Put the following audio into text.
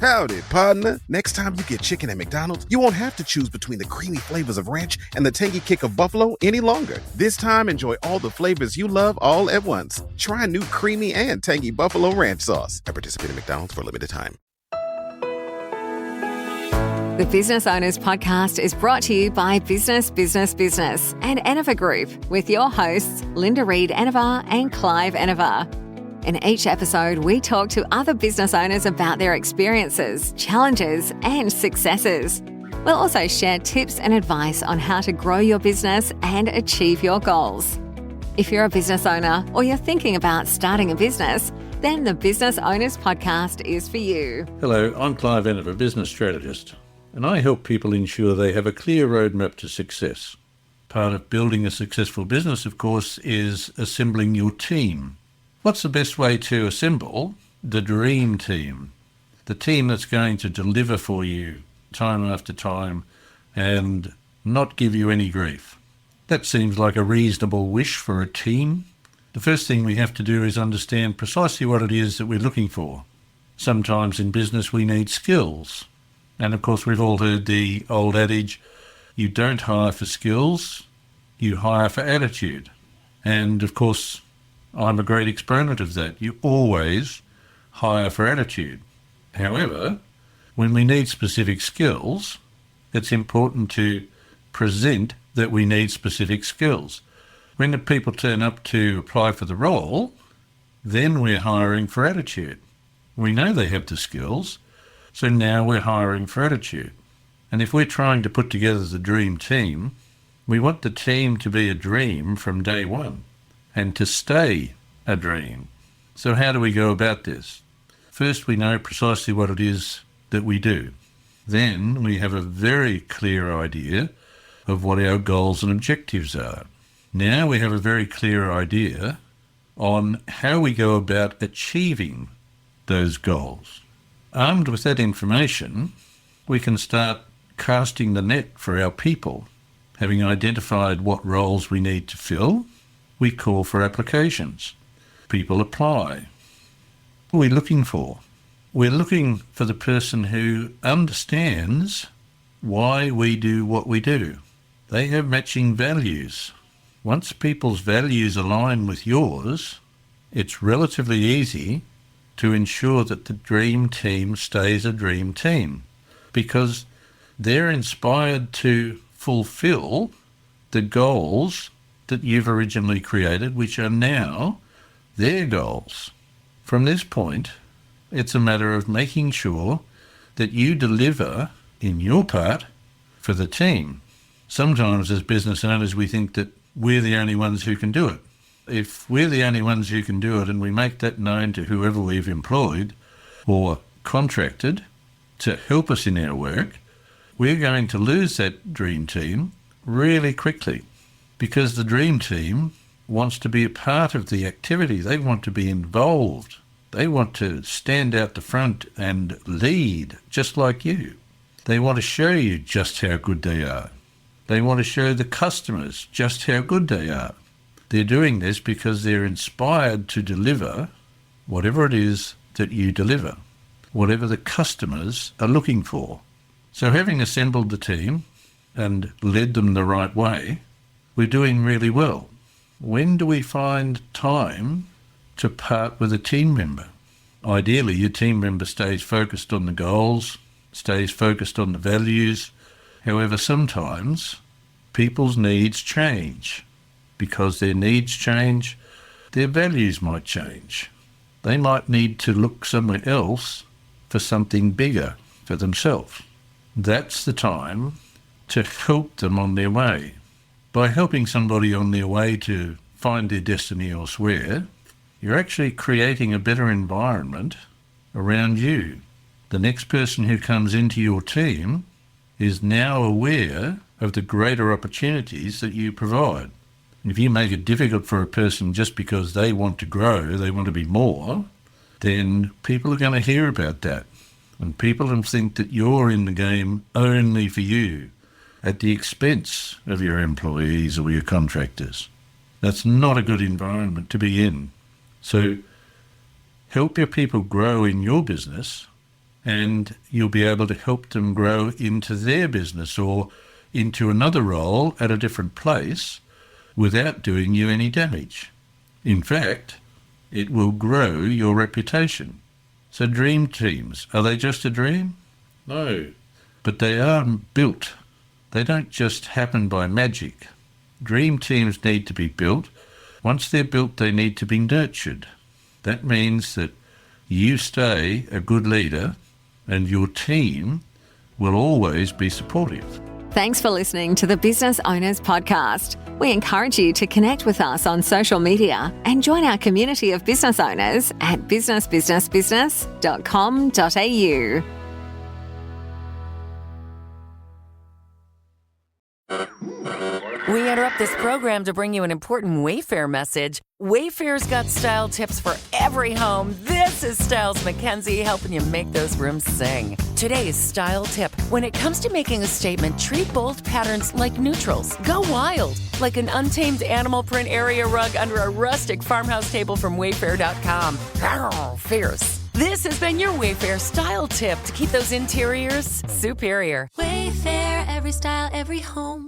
Howdy, partner. Next time you get chicken at McDonald's, you won't have to choose between the creamy flavors of ranch and the tangy kick of buffalo any longer. This time, enjoy all the flavors you love all at once. Try new creamy and tangy buffalo ranch sauce at participating McDonald's for a limited time. The Business Owners Podcast is brought to you by Business Business Business and Enovar Group with your hosts, Linda Reed Enovar and Clive Enovar. In each episode, we talk to other business owners about their experiences, challenges, and successes. We'll also share tips and advice on how to grow your business and achieve your goals. If you're a business owner or you're thinking about starting a business, then the Business Owners Podcast is for you. Hello, I'm Clive Enovar, business strategist, and I help people ensure they have a clear roadmap to success. Part of building a successful business, of course, is assembling your team. What's the best way to assemble the dream team? The team that's going to deliver for you time after time and not give you any grief. That seems like a reasonable wish for a team. The first thing we have to do is understand precisely what it is that we're looking for. Sometimes in business we need skills. And of course we've all heard the old adage, you don't hire for skills, you hire for attitude. And of course, I'm a great exponent of that. You always hire for attitude. However, when we need specific skills, it's important to present that we need specific skills. When the people turn up to apply for the role, then we're hiring for attitude. We know they have the skills, so now we're hiring for attitude. And if we're trying to put together the dream team, we want the team to be a dream from day one and to stay a dream. So how do we go about this? First, we know precisely what it is that we do. Then we have a very clear idea of what our goals and objectives are. Now we have a very clear idea on how we go about achieving those goals. Armed with that information, we can start casting the net for our people. Having identified what roles we need to fill, we call for applications. People apply. What are we looking for? We're looking for the person who understands why we do what we do. They have matching values. Once people's values align with yours, it's relatively easy to ensure that the dream team stays a dream team because they're inspired to fulfill the goals that you've originally created, which are now their goals. From this point, it's a matter of making sure that you deliver in your part for the team. Sometimes as business owners, we think that we're the only ones who can do it. If we're the only ones who can do it and we make that known to whoever we've employed or contracted to help us in our work, we're going to lose that dream team really quickly because the dream team wants to be a part of the activity. They want to be involved. They want to stand out the front and lead just like you. They want to show you just how good they are. They want to show the customers just how good they are. They're doing this because they're inspired to deliver whatever it is that you deliver, whatever the customers are looking for. So having assembled the team and led them the right way, we're doing really well. When do we find time to part with a team member? Ideally, your team member stays focused on the goals, stays focused on the values. However, sometimes people's needs change. Because their needs change, their values might change. They might need to look somewhere else for something bigger for themselves. That's the time to help them on their way. By helping somebody on their way to find their destiny elsewhere, you're actually creating a better environment around you. The next person who comes into your team is now aware of the greater opportunities that you provide. If you make it difficult for a person just because they want to grow, they want to be more, then people are going to hear about that. And people will think that you're in the game only for you, at the expense of your employees or your contractors. That's not a good environment to be in. So help your people grow in your business and you'll be able to help them grow into their business or into another role at a different place without doing you any damage. In fact, it will grow your reputation. So dream teams, are they just a dream? No, but they are built. They don't just happen by magic. Dream teams need to be built. Once they're built, they need to be nurtured. That means that you stay a good leader and your team will always be supportive. Thanks for listening to the Business Owners Podcast. We encourage you to connect with us on social media and join our community of business owners at businessbusinessbusiness.com.au. We interrupt this program to bring you an important Wayfair message. Wayfair's got style tips for every home. This is Styles McKenzie helping you make those rooms sing. Today's style tip. When it comes to making a statement, treat bold patterns like neutrals. Go wild, like an untamed animal print area rug under a rustic farmhouse table from Wayfair.com. Arr, fierce. This has been your Wayfair style tip to keep those interiors superior. Wayfair, every style, every home.